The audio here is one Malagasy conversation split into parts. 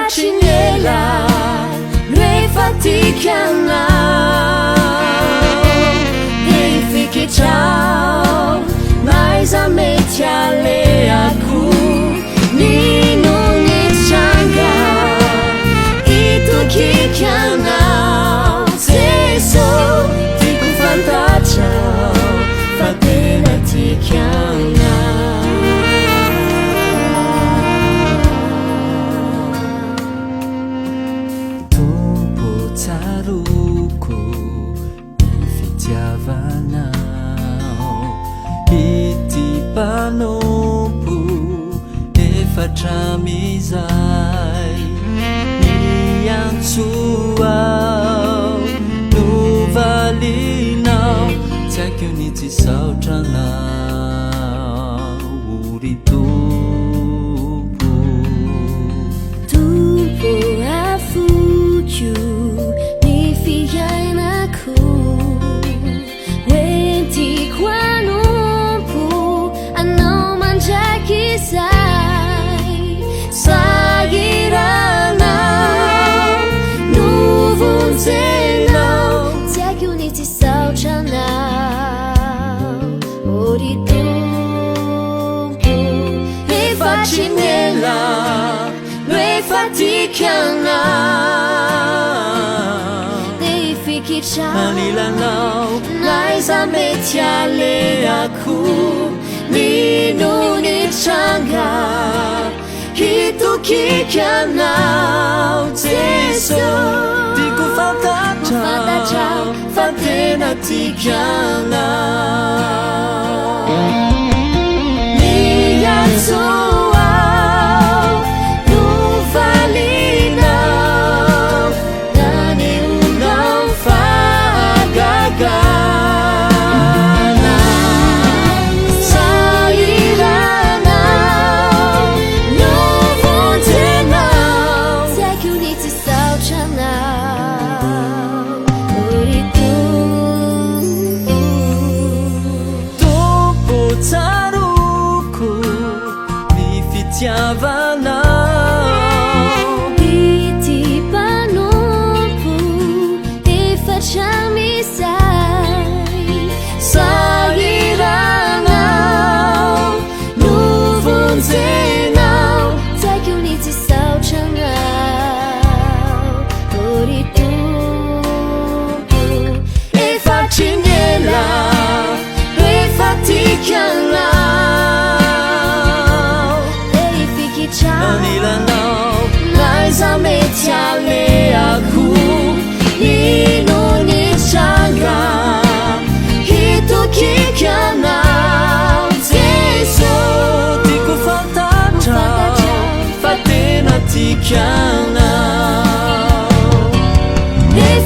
Facinella refaticana Deifique ciao Mas a mente aleaku Nino nichanga Itu kikiana Seso Tiku fantacia Fatena tikiana Taruku Ifitiavanao Iti panompo Efa tramizay Niantsoao Novalinao Tsy haiko ny tsy saotranao Uritompo Tumpo afuju Facinella refaticana Deifique ciao Manilanao Mas a mente aleaku Nino nichanga Itu kikianao Teso Tiku fantaciao Fatena tikiana Tiavanao Iti panompo Efa tramisay Sahiranao Novonjenao Tsy haiko ny tsy saotranao Uritompo Facinella refaticana Manilanao Mas a mente aleaku Nino nichanga Itu kikianao Teso Tiku fantaciao Fatena tikiana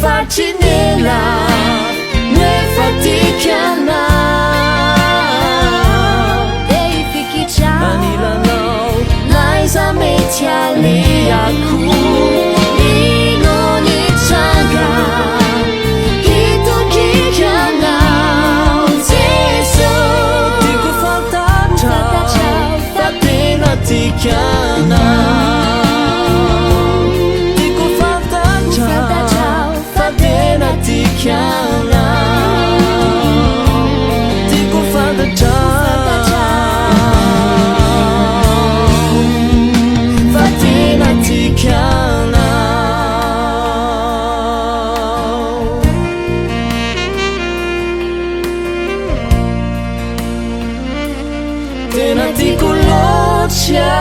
Facinella refaticana Deifique ciao Manilanao Mas a mente aleaku Nino nichanga Itu kikianao Teso Tiku fantaciao Fatena tikiana Tiku fantaciao Fatena tikiana Tiku fantaciao Tena tiku loatsa